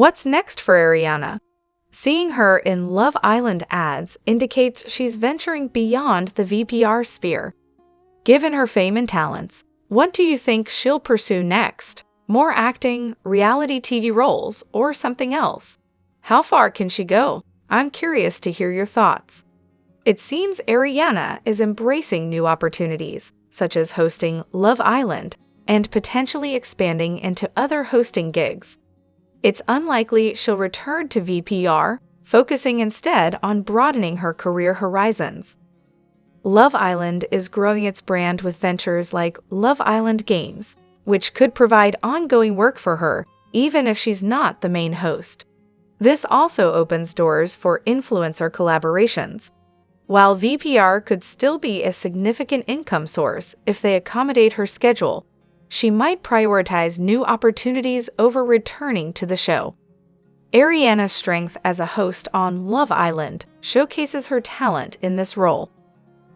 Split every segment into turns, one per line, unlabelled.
What's next for Ariana? Seeing her in Love Island ads indicates she's venturing beyond the VPR sphere. Given her fame and talents, what do you think she'll pursue next? More acting, reality TV roles, or something else? How far can she go? I'm curious to hear your thoughts. It seems Ariana is embracing new opportunities, such as hosting Love Island and potentially expanding into other hosting gigs. It's unlikely she'll return to VPR, focusing instead on broadening her career horizons. Love Island is growing its brand with ventures like Love Island Games, which could provide ongoing work for her, even if she's not the main host. This also opens doors for influencer collaborations. While VPR could still be a significant income source if they accommodate her schedule, she might prioritize new opportunities over returning to the show. Ariana's strength as a host on Love Island showcases her talent in this role.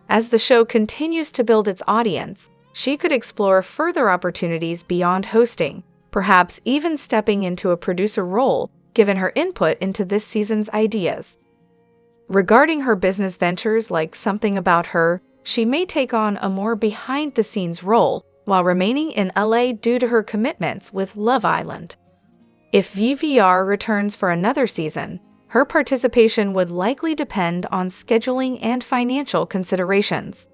As the show continues to build its audience, she could explore further opportunities beyond hosting, perhaps even stepping into a producer role given her input into this season's ideas. Regarding her business ventures like Something About Her, she may take on a more behind-the-scenes role while remaining in LA due to her commitments with Love Island. If VPR returns for another season, her participation would likely depend on scheduling and financial considerations.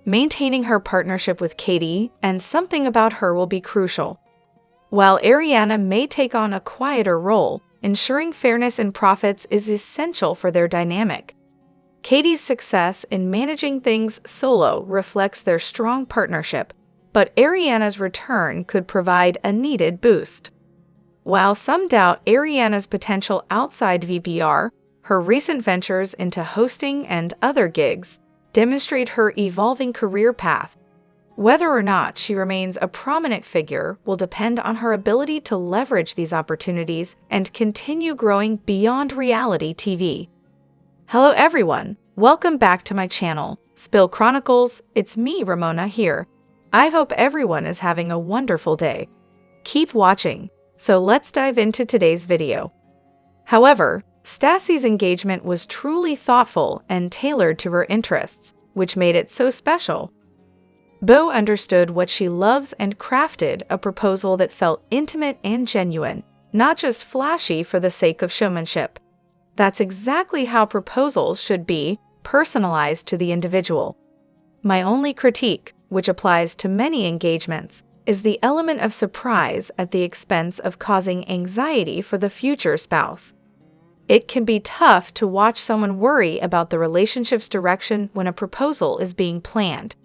Maintaining her partnership with Katie and Something About Her will be crucial. While Ariana may take on a quieter role, ensuring fairness in profits is essential for their dynamic. Katie's success in managing things solo reflects their strong partnership, but Ariana's return could provide a needed boost. While some doubt Ariana's potential outside VPR, her recent ventures into hosting and other gigs demonstrate her evolving career path. Whether or not she remains a prominent figure will depend on her ability to leverage these opportunities and continue growing beyond reality TV. Hello everyone, welcome back to my channel, Spill Chronicles. It's me, Ramona, here. I hope everyone is having a wonderful day. Keep watching, so let's dive into today's video. However, Stassi's engagement was truly thoughtful and tailored to her interests, which made it so special. Beau understood what she loves and crafted a proposal that felt intimate and genuine, not just flashy for the sake of showmanship. That's exactly how proposals should be, personalized to the individual. My only critique, which applies to many engagements, is the element of surprise at the expense of causing anxiety for the future spouse. It can be tough to watch someone worry about the relationship's direction when a proposal is being planned.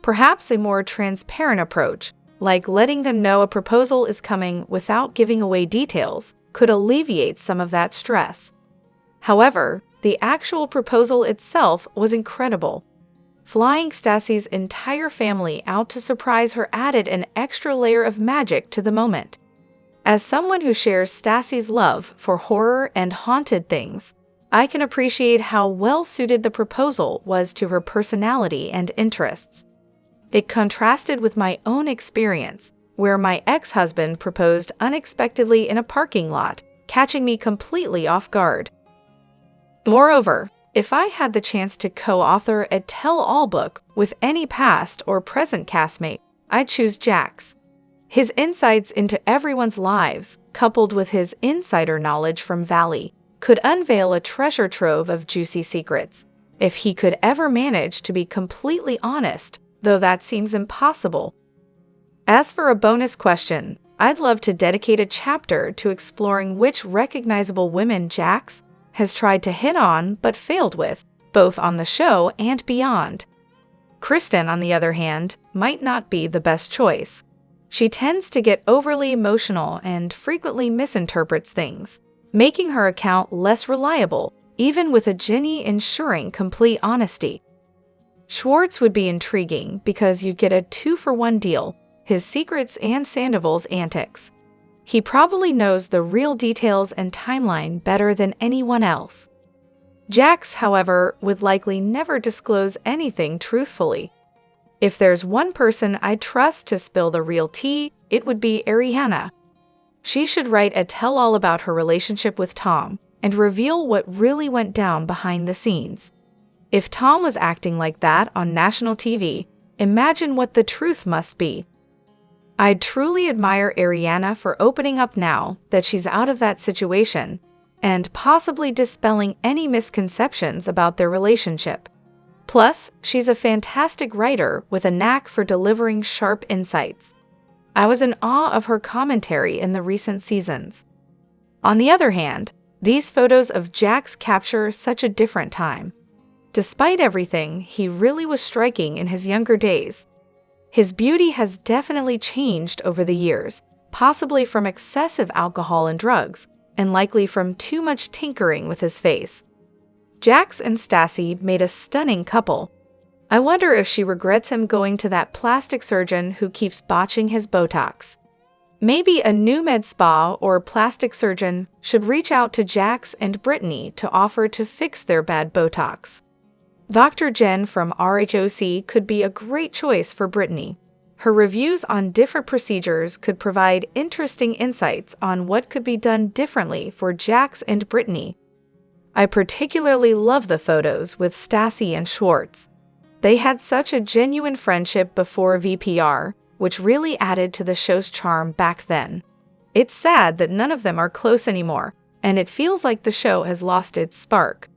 Perhaps a more transparent approach, like letting them know a proposal is coming without giving away details, could alleviate some of that stress. However, the actual proposal itself was incredible. Flying Stassi's entire family out to surprise her added an extra layer of magic to the moment. As someone who shares Stassi's love for horror and haunted things, I can appreciate how well-suited the proposal was to her personality and interests. It contrasted with my own experience, where my ex-husband proposed unexpectedly in a parking lot, catching me completely off guard. Moreover, if I had the chance to co-author a tell-all book with any past or present castmate, I'd choose Jax. His insights into everyone's lives, coupled with his insider knowledge from Valley, could unveil a treasure trove of juicy secrets. If he could ever manage to be completely honest, though that seems impossible. As for a bonus question, I'd love to dedicate a chapter to exploring which recognizable women Jax has tried to hit on but failed with, both on the show and beyond. Kristen, on the other hand, might not be the best choice. She tends to get overly emotional and frequently misinterprets things, making her account less reliable, even with a Jenny ensuring complete honesty. Schwartz would be intriguing because you'd get a 2-for-1 deal, his secrets and Scandoval's antics. He probably knows the real details and timeline better than anyone else. Jax, however, would likely never disclose anything truthfully. If there's one person I'd trust to spill the real tea, it would be Ariana. She should write a tell-all about her relationship with Tom and reveal what really went down behind the scenes. If Tom was acting like that on national TV, imagine what the truth must be. I truly admire Ariana for opening up now that she's out of that situation and possibly dispelling any misconceptions about their relationship. Plus, she's a fantastic writer with a knack for delivering sharp insights. I was in awe of her commentary in the recent seasons. On the other hand, these photos of Jax capture such a different time. Despite everything, he really was striking in his younger days. His beauty has definitely changed over the years, possibly from excessive alcohol and drugs, and likely from too much tinkering with his face. Jax and Stassi made a stunning couple. I wonder if she regrets him going to that plastic surgeon who keeps botching his Botox. Maybe a new med spa or plastic surgeon should reach out to Jax and Brittany to offer to fix their bad Botox. Dr. Jen from RHOC could be a great choice for Brittany. Her reviews on different procedures could provide interesting insights on what could be done differently for Jax and Brittany. I particularly love the photos with Stassi and Schwartz. They had such a genuine friendship before VPR, which really added to the show's charm back then. It's sad that none of them are close anymore, and it feels like the show has lost its spark.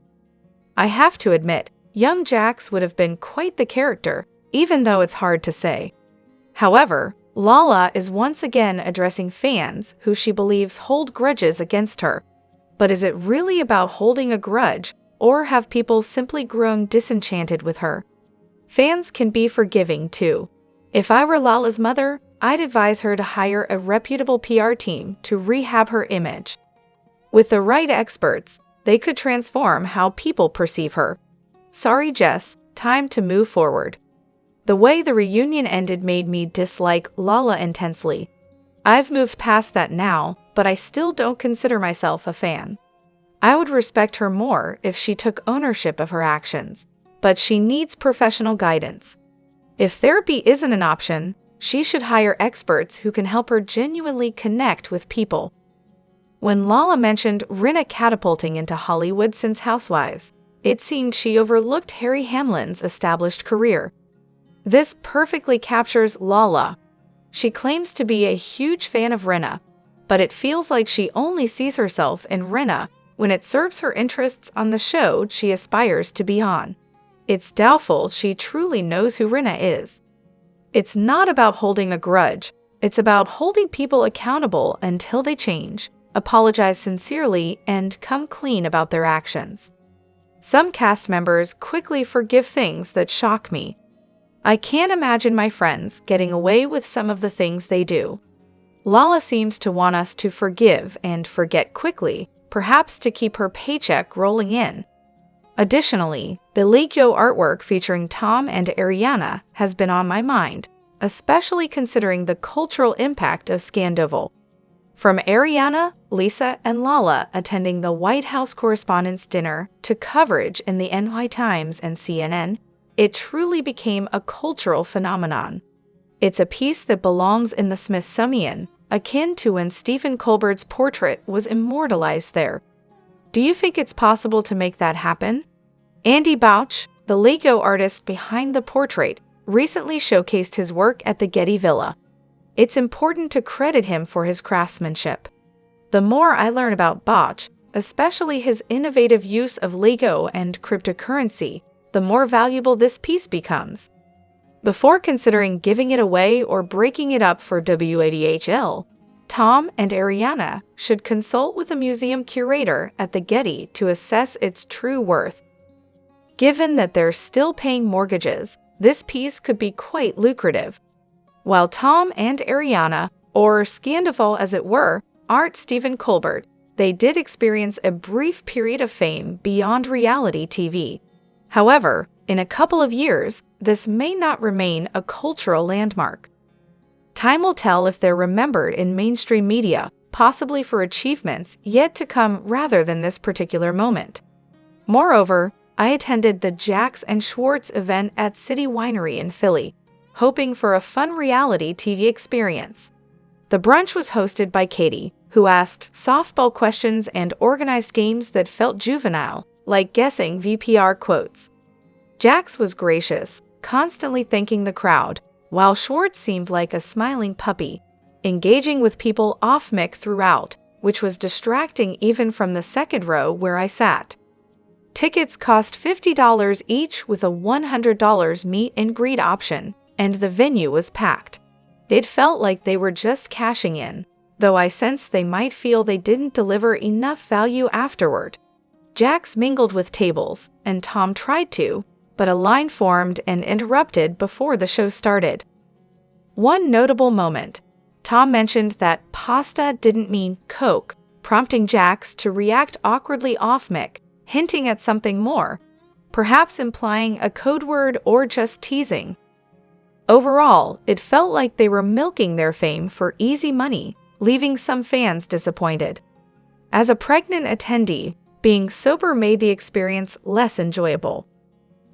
I have to admit, young Jax would have been quite the character, even though it's hard to say. However, Lala is once again addressing fans who she believes hold grudges against her. But is it really about holding a grudge, or have people simply grown disenchanted with her? Fans can be forgiving too. If I were Lala's mother, I'd advise her to hire a reputable PR team to rehab her image. With the right experts, they could transform how people perceive her. Sorry, Jess, time to move forward. The way the reunion ended made me dislike Lala intensely. I've moved past that now, but I still don't consider myself a fan. I would respect her more if she took ownership of her actions, but she needs professional guidance. If therapy isn't an option, she should hire experts who can help her genuinely connect with people. When Lala mentioned Rinna catapulting into Hollywood since Housewives, it seemed she overlooked Harry Hamlin's established career. This perfectly captures Lala. She claims to be a huge fan of Rinna, but it feels like she only sees herself in Rinna when it serves her interests on the show she aspires to be on. It's doubtful she truly knows who Rinna is. It's not about holding a grudge. It's about holding people accountable until they change, apologize sincerely, and come clean about their actions. Some cast members quickly forgive things that shock me. I can't imagine my friends getting away with some of the things they do. Lala seems to want us to forgive and forget quickly, perhaps to keep her paycheck rolling in. Additionally, the Lego artwork featuring Tom and Ariana has been on my mind, especially considering the cultural impact of Scandoval. From Ariana, Lisa, and Lala attending the White House Correspondents' Dinner to coverage in the NY Times and CNN, it truly became a cultural phenomenon. It's a piece that belongs in the Smithsonian, akin to when Stephen Colbert's portrait was immortalized there. Do you think it's possible to make that happen? Andy Bouch, the Lego artist behind the portrait, recently showcased his work at the Getty Villa. It's important to credit him for his craftsmanship. The more I learn about Bouch, especially his innovative use of Lego and cryptocurrency, the more valuable this piece becomes. Before considering giving it away or breaking it up for WADHL, Tom and Ariana should consult with a museum curator at the Getty to assess its true worth. Given that they're still paying mortgages, this piece could be quite lucrative. While Tom and Ariana, or Scandoval as it were, aren't Stephen Colbert, they did experience a brief period of fame beyond reality TV. However, in a couple of years, this may not remain a cultural landmark. Time will tell if they're remembered in mainstream media, possibly for achievements yet to come rather than this particular moment. Moreover, I attended the Jax and Schwartz event at City Winery in Philly, hoping for a fun reality TV experience. The brunch was hosted by Katie, who asked softball questions and organized games that felt juvenile, like guessing VPR quotes. Jax was gracious, constantly thanking the crowd, while Schwartz seemed like a smiling puppy, engaging with people off mic throughout, which was distracting even from the second row where I sat. Tickets cost $50 each with a $100 meet and greet option, and the venue was packed. It felt like they were just cashing in, though I sensed they might feel they didn't deliver enough value afterward. Jax mingled with tables, and Tom tried to, but a line formed and interrupted before the show started. One notable moment, Tom mentioned that pasta didn't mean Coke, prompting Jax to react awkwardly off mic, hinting at something more, perhaps implying a code word or just teasing. Overall, it felt like they were milking their fame for easy money, leaving some fans disappointed. As a pregnant attendee, being sober made the experience less enjoyable.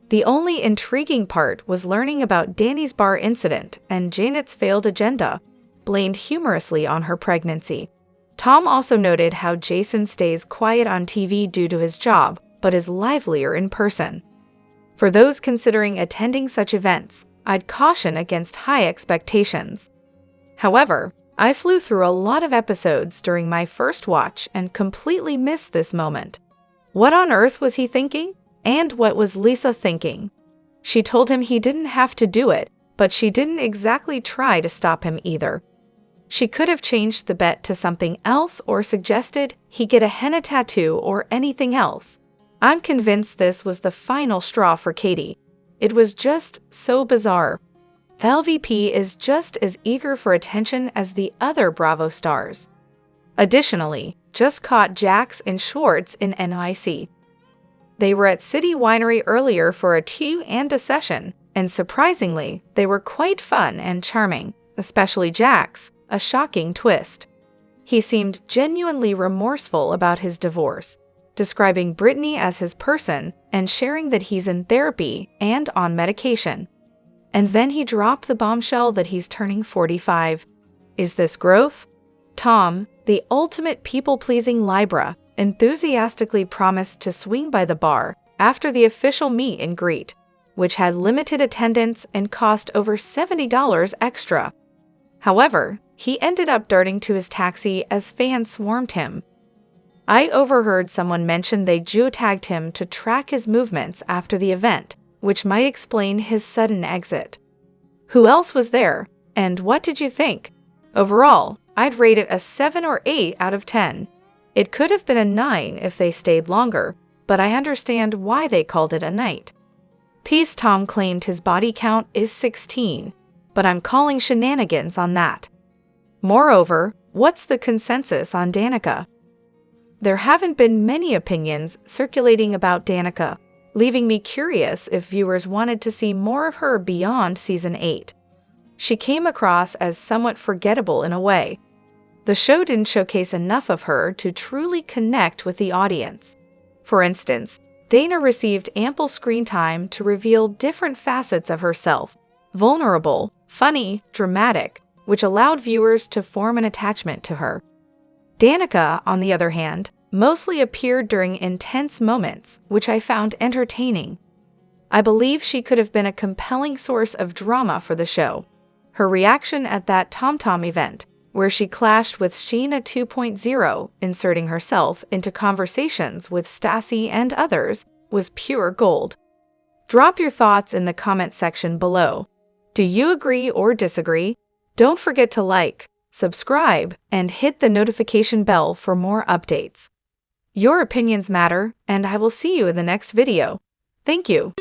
The only intriguing part was learning about Danny's bar incident and Janet's failed agenda, blamed humorously on her pregnancy. Tom also noted how Jason stays quiet on TV due to his job, but is livelier in person. For those considering attending such events, I'd caution against high expectations. However, I flew through a lot of episodes during my first watch and completely missed this moment. What on earth was he thinking? And what was Lisa thinking? She told him he didn't have to do it, but she didn't exactly try to stop him either. She could have changed the bet to something else or suggested he get a henna tattoo or anything else. I'm convinced this was the final straw for Katie. It was just so bizarre. LVP is just as eager for attention as the other Bravo stars. Additionally, just caught Jax and Schwartz in NYC. They were at City Winery earlier for a tea and a session, and surprisingly, they were quite fun and charming, especially Jax, a shocking twist. He seemed genuinely remorseful about his divorce, describing Brittany as his person and sharing that he's in therapy and on medication. And then he dropped the bombshell that he's turning 45. Is this growth? Tom, the ultimate people-pleasing Libra, enthusiastically promised to swing by the bar after the official meet and greet, which had limited attendance and cost over $70 extra. However, he ended up darting to his taxi as fans swarmed him. I overheard someone mention they geotagged him to track his movements after the event, which might explain his sudden exit. Who else was there, and what did you think? Overall, I'd rate it a 7 or 8 out of 10. It could have been a 9 if they stayed longer, but I understand why they called it a night. Peace Tom claimed his body count is 16, but I'm calling shenanigans on that. Moreover, what's the consensus on Danica? There haven't been many opinions circulating about Danica, leaving me curious if viewers wanted to see more of her beyond Season 8. She came across as somewhat forgettable in a way. The show didn't showcase enough of her to truly connect with the audience. For instance, Dana received ample screen time to reveal different facets of herself, vulnerable, funny, dramatic, which allowed viewers to form an attachment to her. Danica, on the other hand, mostly appeared during intense moments, which I found entertaining. I believe she could have been a compelling source of drama for the show. Her reaction at that TomTom event, where she clashed with Sheena 2.0, inserting herself into conversations with Stassi and others, was pure gold. Drop your thoughts in the comment section below. Do you agree or disagree? Don't forget to like, subscribe, and hit the notification bell for more updates. Your opinions matter, and I will see you in the next video. Thank you.